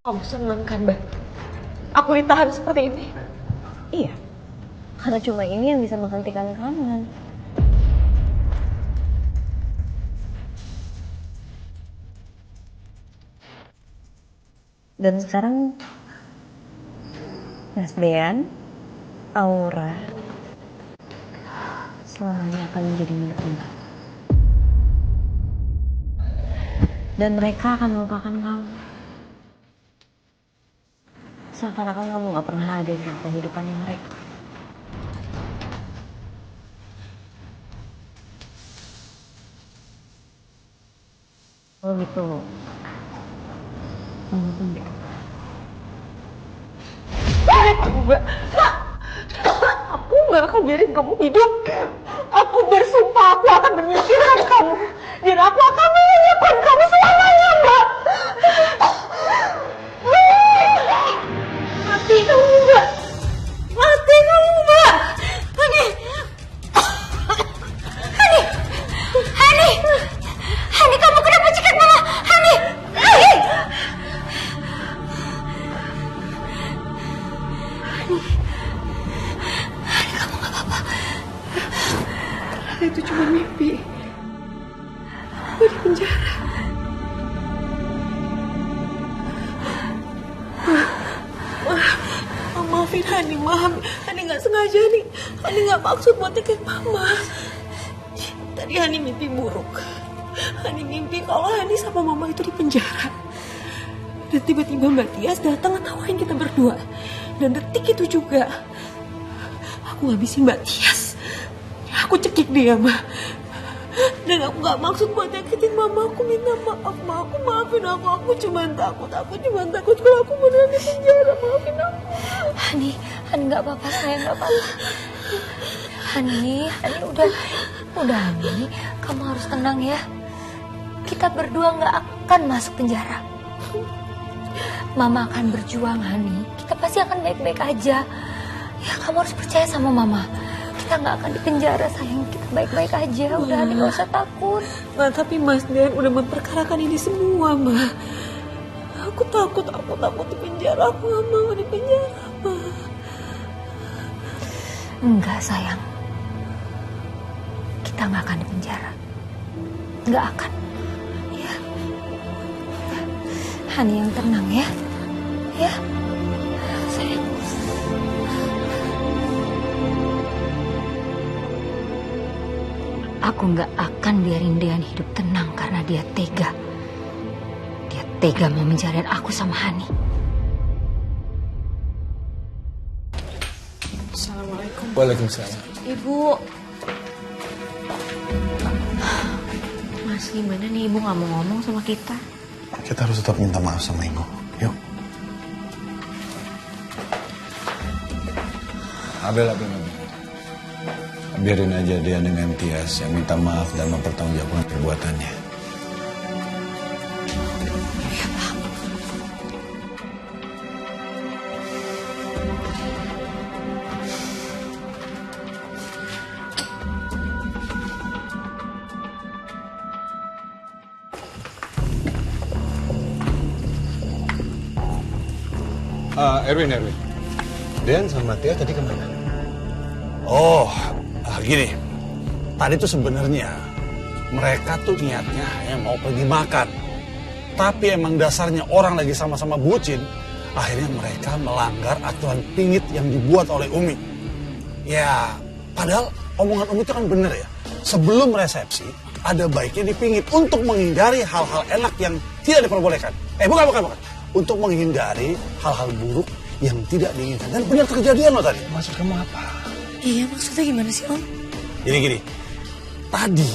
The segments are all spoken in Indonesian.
Kamu seneng kan, Mbak? Aku ditahan seperti ini. Iya, karena cuma ini yang bisa menghentikan kamu. Dan sekarang Mas Dean, Aura selamanya akan menjadi milik Mbak. Dan mereka akan melupakan kamu. Seakan-akan kamu gak pernah ada di kehidupannya mereka. Oh gitu. Kamu tunggu. Mbak, aku gak akan biarin kamu hidup. Aku bersumpah aku akan menyingkirkan kamu. Dan aku akan menyiapkan kamu selamanya, Mbak. Mati kamu, Mbak. Mati kamu, Mbak. Hani. Hani. Hani. Hani, kamu kenapa cekat Mama? Hani. Hani. Hani, kamu gak apa-apa. Itu cuma mimpi. Aku di penjara. Maafin Hani, Hani gak sengaja nih. Hani gak maksud buat nyakitin Mama. Tadi Hani mimpi buruk. Hani mimpi kalau Hani sama Mama itu di penjara. Dan tiba-tiba Mbak Tias datang ngetawain kita berdua. Dan detik itu juga aku ngabisin Mbak Tias. Aku cekik dia, Ma. Dan aku gak maksud buat nyakitin Mama. Aku minta maaf, Ma. Aku maafin aku. Aku cuma takut. Aku cuma takut kalau aku beneran di penjara. Maafin aku. Hani gak apa-apa sayang, gak apa-apa. Hani udah Hani, kamu harus tenang ya. Kita berdua gak akan masuk penjara. Mama akan berjuang, Hani. Kita pasti akan baik-baik aja. Ya, kamu harus percaya sama Mama. Kita gak akan di penjara, sayang. Kita baik-baik aja. Udah, Hani gak usah takut. Ma, tapi Mas Dan udah memperkarakan ini semua, Ma. Aku takut di penjara. Aku gak mau di penjara, Ma. Enggak, sayang. Kita gak akan di penjara. Gak akan. Ya. Hani yang tenang ya. Ya. Sayang. Aku gak akan biarin Dean hidup tenang karena dia tega. Dia tega mau menjalin aku sama Hani. Assalamualaikum. Waalaikumsalam. Ibu. Mas, gimana nih Ibu gak mau ngomong sama kita? Kita harus tetap minta maaf sama ibu. Yuk. Abel. Biarin aja dia dengan Tias yang minta maaf dan mempertanggungjawabkan perbuatannya. Ya, Pak. Erwin. Dean sama Tias tadi kemana? Oh, gini. Tadi tuh sebenarnya mereka tuh niatnya hanya mau pergi makan. Tapi emang dasarnya orang lagi sama-sama bucin, akhirnya mereka melanggar aturan pingit yang dibuat oleh Umi. Ya, padahal omongan Umi itu kan bener ya. Sebelum resepsi, ada baiknya dipingit untuk menghindari hal-hal enak yang tidak diperbolehkan. Bukan. Untuk menghindari hal-hal buruk yang tidak diinginkan. Dan benar kejadian loh tadi. Maksud kamu apa? Iya, maksudnya gimana sih, Om? Gini. Tadi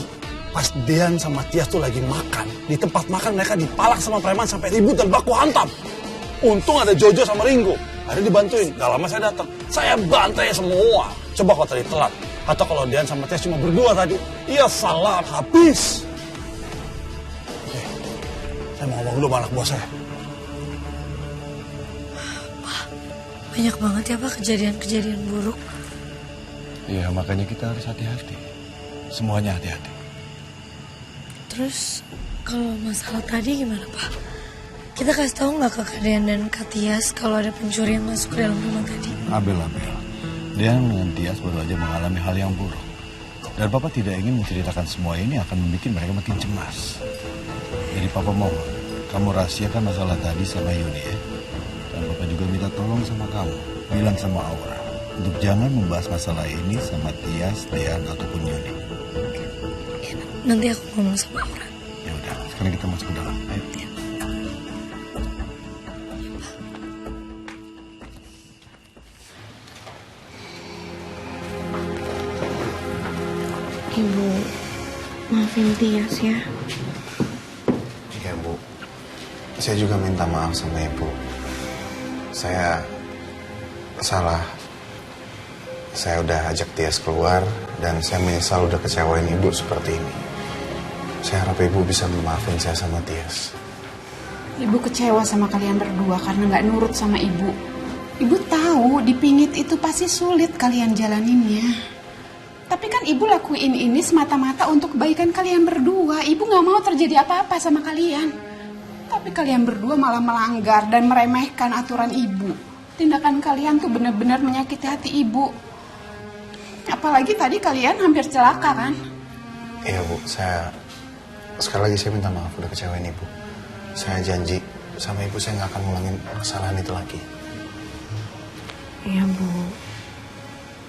pas Dean sama Tias tuh lagi makan, di tempat makan mereka dipalak sama preman sampai ribut dan baku hantam. Untung ada Jojo sama Ringo. Akhirnya dibantuin. Gak lama saya datang. Saya bantai semua. Coba kalau tadi telat. Atau kalau Dean sama Tias cuma berdua tadi. Ya salah habis. Oke. Saya mau ngomong dulu sama anak buah saya. Banyak banget ya, Pak, kejadian-kejadian buruk. Iya, makanya kita harus hati-hati. Semuanya hati-hati. Terus, kalau masalah tadi gimana, Pak? Kita kasih tahu nggak ke Kak Dean dan Kak Tias kalau ada pencuri yang masuk ke dalam rumah tadi? Abel. Dean dengan Tias baru aja mengalami hal yang buruk. Dan Papa tidak ingin menceritakan semua ini akan membuat mereka makin cemas. Jadi Papa mohon, kamu rahasiakan masalah tadi sama Yuni ya. Dan Papa juga minta tolong sama kamu, bilang sama Aura, untuk jangan membahas masalah ini sama Tias, Dean, ataupun Yuni. Ya, nanti aku ngomong sama Aura. Ya udah, sekarang kita masuk ke dalam. Ayo. Ibu, maafin Tias ya. Iya Bu, saya juga minta maaf sama Ibu. Saya salah. Saya udah ajak Tias keluar dan saya menyesal udah kecewain Ibu seperti ini. Saya harap Ibu bisa memaafin saya sama Tias. Ibu kecewa sama kalian berdua karena nggak nurut sama Ibu. Ibu tahu dipingit itu pasti sulit kalian jalaninnya. Tapi kan Ibu lakuin ini semata-mata untuk kebaikan kalian berdua. Ibu gak mau terjadi apa-apa sama kalian. Tapi kalian berdua malah melanggar dan meremehkan aturan Ibu. Tindakan kalian tuh benar-benar menyakiti hati Ibu. Apalagi tadi kalian hampir celaka kan? Iya Bu, sekali lagi saya minta maaf udah kecewain Ibu. Saya janji sama Ibu saya gak akan ngulangin kesalahan itu lagi. Iya Bu,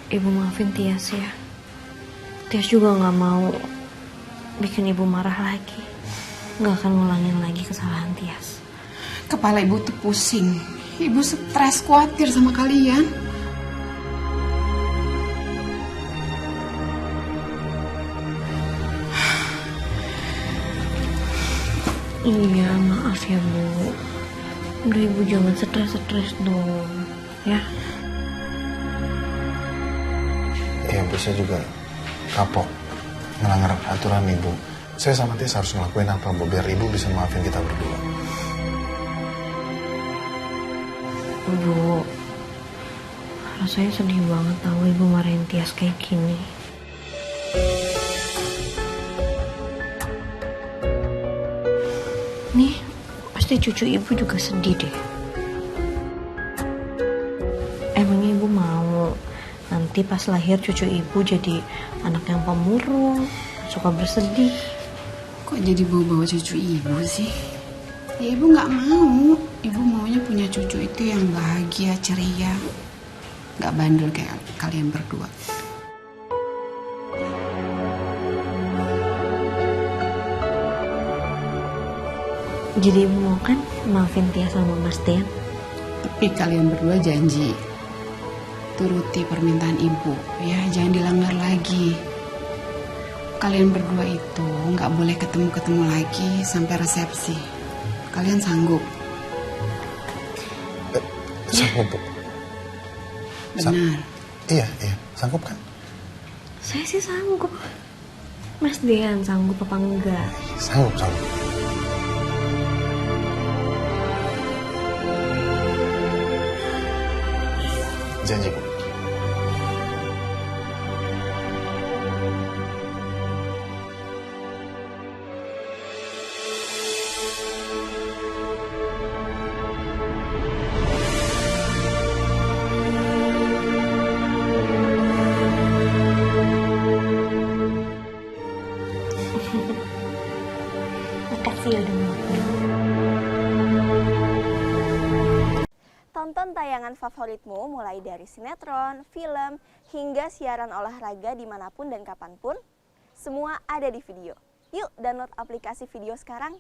Ibu maafin Tias ya. Tias juga gak mau bikin Ibu marah lagi. Gak akan ngulangin lagi kesalahan Tias. Kepala Ibu tuh pusing. Ibu stres, khawatir sama kalian. Iya, maaf ya Bu. Udah Ibu jangan stres-stres dong. Ya. Iya Bu, saya juga kapok melanggar aturan Ibu. Saya sama Tias harus ngelakuin apa Bu biar Ibu bisa maafin kita berdua. Bu, rasanya sedih banget tahu Ibu marahin Tias kayak gini. Nih, pasti cucu Ibu juga sedih deh. Emangnya Ibu mau nanti pas lahir cucu Ibu jadi anak yang pemurung, suka bersedih? Kok jadi bawa-bawa cucu Ibu sih? Ya Ibu gak mau. Ibu maunya punya cucu itu yang bahagia, ceria. Gak bandel kayak kalian berdua. Jadi Ibu mau kan maafin Tia sama Mas Dean? Tapi kalian berdua janji turuti permintaan Ibu, ya jangan dilanggar lagi. Kalian berdua itu nggak boleh ketemu lagi sampai resepsi. Kalian sanggup? Sanggup Bu. Benar. Iya, sanggup kan? Saya sih sanggup. Mas Dean sanggup apa enggak? Sanggup. Janji Bu. Makasih ya udah maafin. Tonton tayangan favoritmu mulai dari sinetron, film, hingga siaran olahraga dimanapun dan kapanpun. Semua ada di video. Yuk download aplikasi video sekarang.